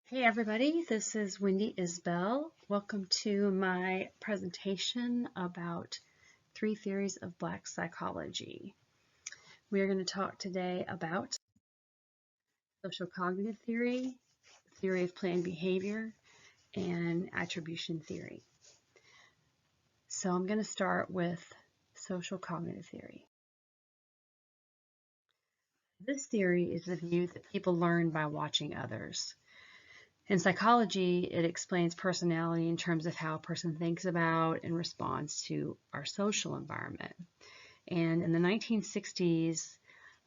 Hey everybody, this is Wendy Isbell. Welcome to my presentation about 3 theories of Black psychology. We are going to talk today about social cognitive theory, theory of planned behavior, and attribution theory. So I'm going to start with social cognitive theory. This theory is the view that people learn by watching others. In psychology, it explains personality in terms of how a person thinks about and responds to our social environment. And in the 1960s,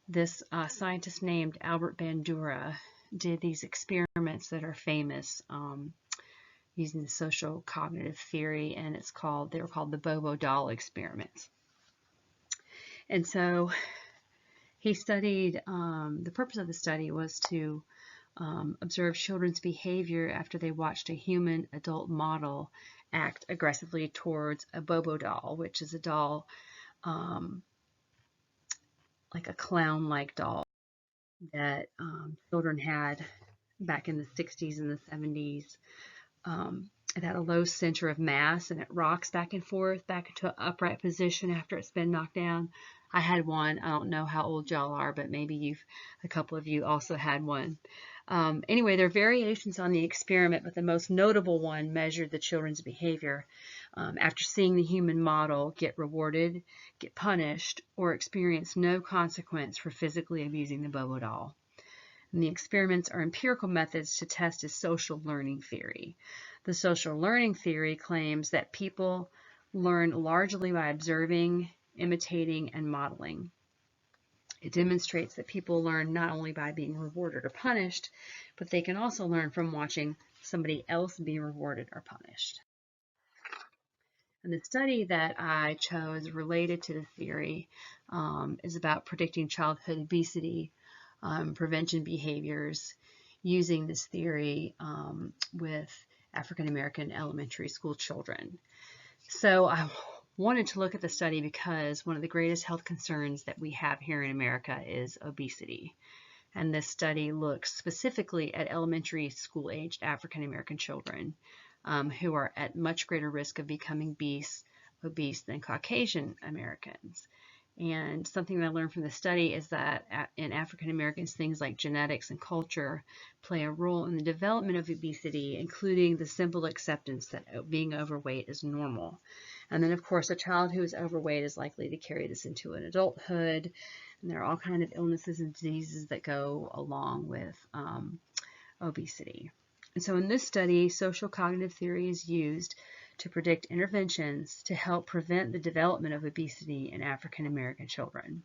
this scientist named Albert Bandura did these experiments that are famous using the social cognitive theory, and they were called the Bobo doll experiments. And so he studied, the purpose of the study was to observe children's behavior after they watched a human adult model act aggressively towards a Bobo doll, which is a doll, like a clown-like doll that children had back in the 60s and the 70s. It had a low center of mass and it rocks back and forth back into an upright position after it's been knocked down. I had one. I don't know how old y'all are, but maybe a couple of you also had one. Anyway, there are variations on the experiment, but the most notable one measured the children's behavior after seeing the human model get rewarded, get punished, or experience no consequence for physically abusing the Bobo doll. And the experiments are empirical methods to test a social learning theory. The social learning theory claims that people learn largely by observing, imitating, and modeling. It demonstrates that people learn not only by being rewarded or punished, but they can also learn from watching somebody else be rewarded or punished. And the study that I chose related to the theory is about predicting childhood obesity prevention behaviors using this theory with African American elementary school children. So I wanted to look at the study because one of the greatest health concerns that we have here in America is obesity. And this study looks specifically at elementary school aged African American children who are at much greater risk of becoming obese than Caucasian Americans. And something that I learned from the study is that in African Americans, things like genetics and culture play a role in the development of obesity, including the simple acceptance that being overweight is normal. And then, of course, a child who is overweight is likely to carry this into an adulthood. And there are all kinds of illnesses and diseases that go along with obesity. And so in this study, social cognitive theory is used to predict interventions to help prevent the development of obesity in African American children.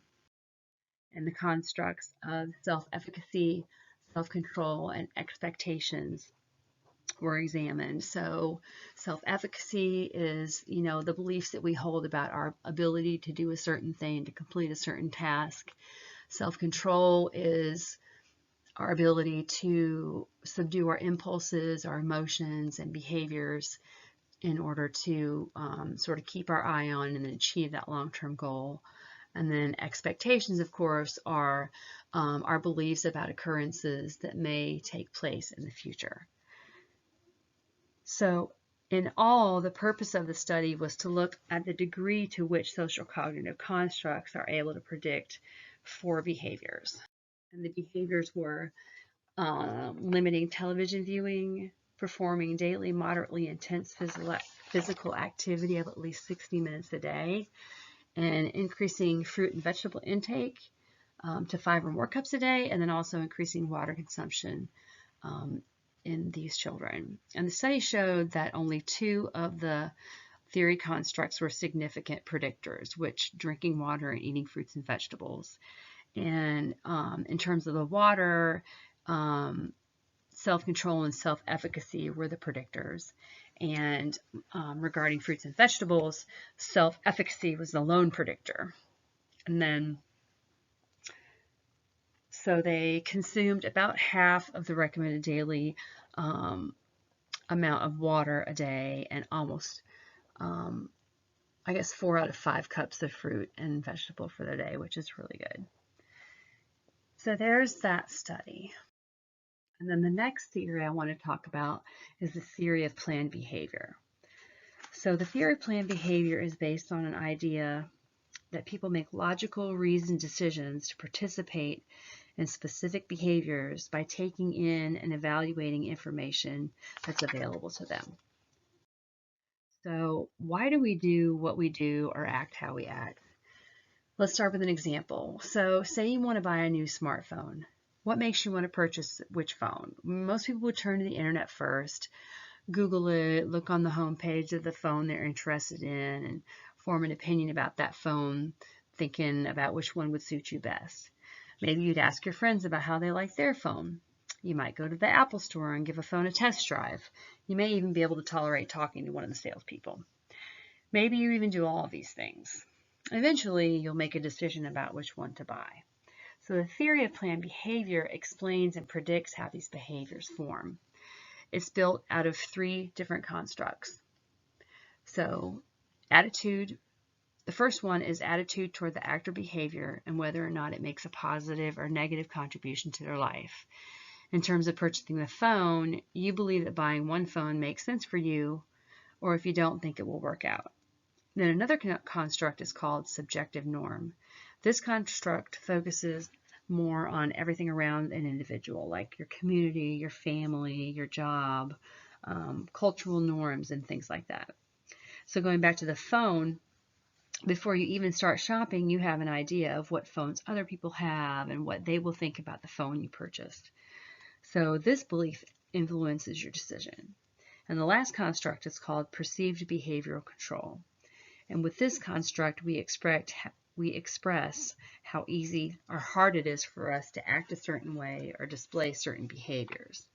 And the constructs of self-efficacy, self-control, and expectations were examined. So self-efficacy is, the beliefs that we hold about our ability to do a certain thing, to complete a certain task. Self-control is our ability to subdue our impulses, our emotions, and behaviors in order to sort of keep our eye on and achieve that long-term goal. And then expectations, of course, are our beliefs about occurrences that may take place in the future. So in all, the purpose of the study was to look at the degree to which social cognitive constructs are able to predict 4 behaviors. And the behaviors were limiting television viewing, performing daily moderately intense physical activity of at least 60 minutes a day, and increasing fruit and vegetable intake to 5 or more cups a day, and then also increasing water consumption in these children. And the study showed that only 2 of the theory constructs were significant predictors, which drinking water and eating fruits and vegetables. And in terms of the water, self-control and self-efficacy were the predictors. And regarding fruits and vegetables, self-efficacy was the lone predictor. And then, so they consumed about half of the recommended daily amount of water a day and almost, I guess, 4 out of 5 cups of fruit and vegetable for the day, which is really good. So there's that study. And then the next theory I want to talk about is the theory of planned behavior. So the theory of planned behavior is based on an idea that people make logical, reasoned decisions to participate in specific behaviors by taking in and evaluating information that's available to them. So why do we do what we do or act how we act? Let's start with an example. So say you want to buy a new smartphone. What makes you want to purchase which phone? Most people would turn to the internet first, Google it, look on the home page of the phone they're interested in, and form an opinion about that phone, thinking about which one would suit you best. Maybe you'd ask your friends about how they like their phone. You might go to the Apple store and give a phone a test drive. You may even be able to tolerate talking to one of the salespeople. Maybe you even do all of these things. Eventually, you'll make a decision about which one to buy. So the theory of planned behavior explains and predicts how these behaviors form. It's built out of 3 different constructs. So attitude, the first one is attitude toward the act or behavior and whether or not it makes a positive or negative contribution to their life. In terms of purchasing the phone, you believe that buying one phone makes sense for you, or if you don't think it will work out. Then another construct is called subjective norm. This construct focuses more on everything around an individual, like your community, your family, your job, cultural norms, and things like that. So going back to the phone, before you even start shopping, you have an idea of what phones other people have and what they will think about the phone you purchased. So this belief influences your decision. And the last construct is called perceived behavioral control. And with this construct, we express how easy or hard it is for us to act a certain way or display certain behaviors.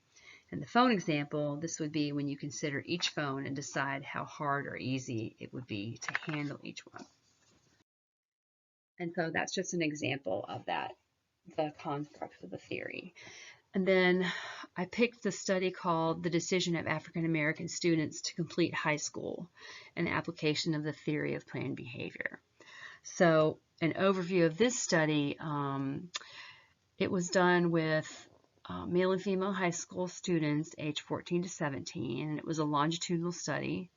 In the phone example, this would be when you consider each phone and decide how hard or easy it would be to handle each one. And so that's just an example of that, the constructs of the theory. And then I picked the study called The Decision of African American Students to Complete High School, an application of the theory of planned behavior. So an overview of this study, it was done with male and female high school students aged 14 to 17, and it was a longitudinal study.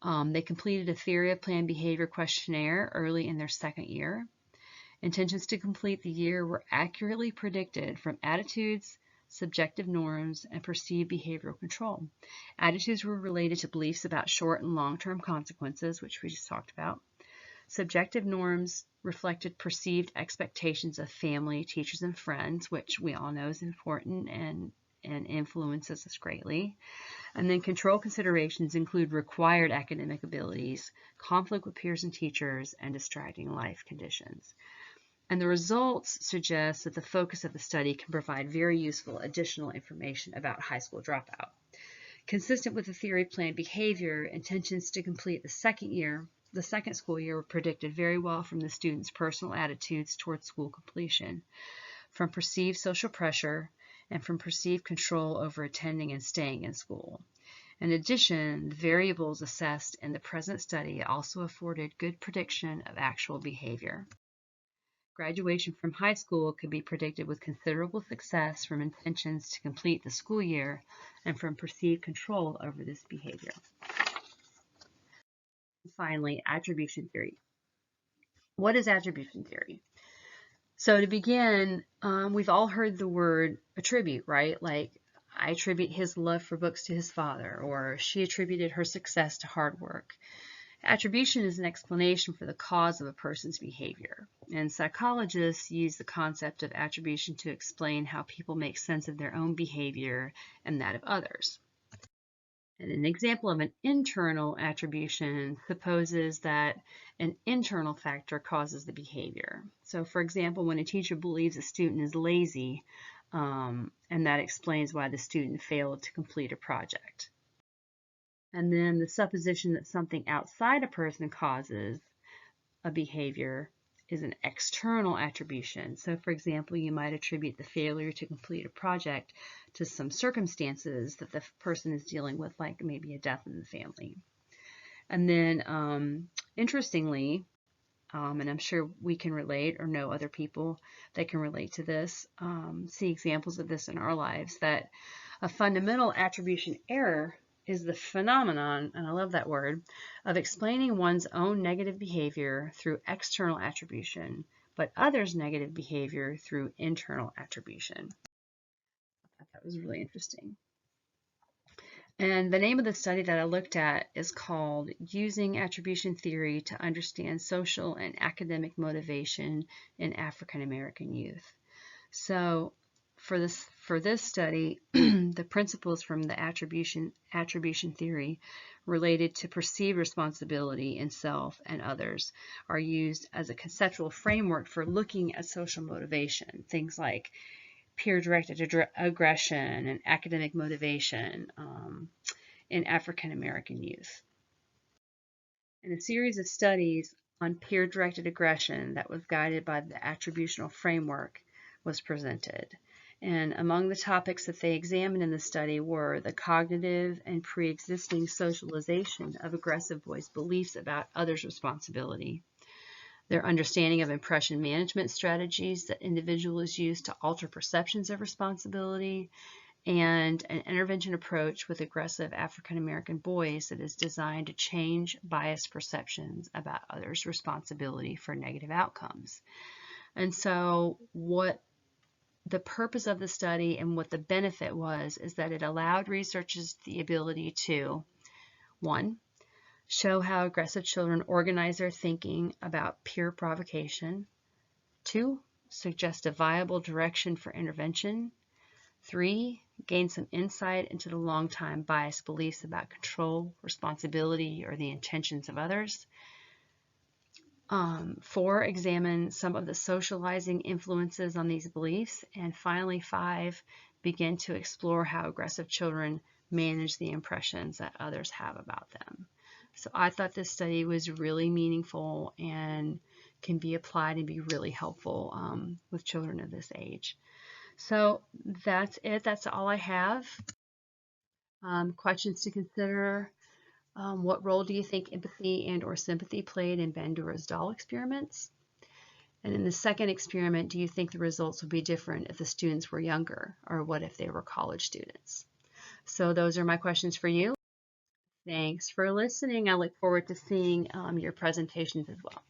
They completed a theory of planned behavior questionnaire early in their second year. Intentions to complete the year were accurately predicted from attitudes, subjective norms, and perceived behavioral control. Attitudes were related to beliefs about short and long-term consequences, which we just talked about. Subjective norms reflected perceived expectations of family, teachers, and friends, which we all know is important and influences us greatly. And then control considerations include required academic abilities, conflict with peers and teachers, and distracting life conditions. And the results suggest that the focus of the study can provide very useful additional information about high school dropout. Consistent with the theory of planned behavior, intentions to complete the second school year were predicted very well from the students' personal attitudes towards school completion, from perceived social pressure, and from perceived control over attending and staying in school. In addition, the variables assessed in the present study also afforded good prediction of actual behavior. Graduation from high school could be predicted with considerable success from intentions to complete the school year and from perceived control over this behavior. Finally, attribution theory. What is attribution theory? So to begin, we've all heard the word attribute, right? Like, I attribute his love for books to his father, or she attributed her success to hard work. Attribution is an explanation for the cause of a person's behavior, and psychologists use the concept of attribution to explain how people make sense of their own behavior and that of others. And an example of an internal attribution supposes that an internal factor causes the behavior. So for example, when a teacher believes a student is lazy, and that explains why the student failed to complete a project. And then the supposition that something outside a person causes a behavior is an external attribution. So for example, you might attribute the failure to complete a project to some circumstances that the person is dealing with, like maybe a death in the family. And then interestingly, and I'm sure we can relate or know other people that can relate to this, see examples of this in our lives, that a fundamental attribution error is the phenomenon, and I love that word, of explaining one's own negative behavior through external attribution, but others' negative behavior through internal attribution. I thought that was really interesting. And the name of the study that I looked at is called Using Attribution Theory to Understand Social and Academic Motivation in African American Youth. So for this study, the principles from the attribution theory related to perceived responsibility in self and others are used as a conceptual framework for looking at social motivation, things like peer-directed aggression and academic motivation in African American youth. In a series of studies on peer-directed aggression that was guided by the attributional framework was presented. And among the topics that they examined in the study were the cognitive and pre-existing socialization of aggressive boys' beliefs about others' responsibility, their understanding of impression management strategies that individuals use to alter perceptions of responsibility, and an intervention approach with aggressive African American boys that is designed to change biased perceptions about others' responsibility for negative outcomes. And so what the purpose of the study and what the benefit was is that it allowed researchers the ability to, 1, show how aggressive children organize their thinking about peer provocation. 2, suggest a viable direction for intervention. 3, gain some insight into the long-time biased beliefs about control, responsibility, or the intentions of others. 4, examine some of the socializing influences on these beliefs. And finally, 5, begin to explore how aggressive children manage the impressions that others have about them. So I thought this study was really meaningful and can be applied and be really helpful with children of this age. So that's it. That's all I have. Questions to consider. What role do you think empathy and or sympathy played in Bandura's doll experiments? And in the second experiment, do you think the results would be different if the students were younger, or what if they were college students? So those are my questions for you. Thanks for listening. I look forward to seeing your presentations as well.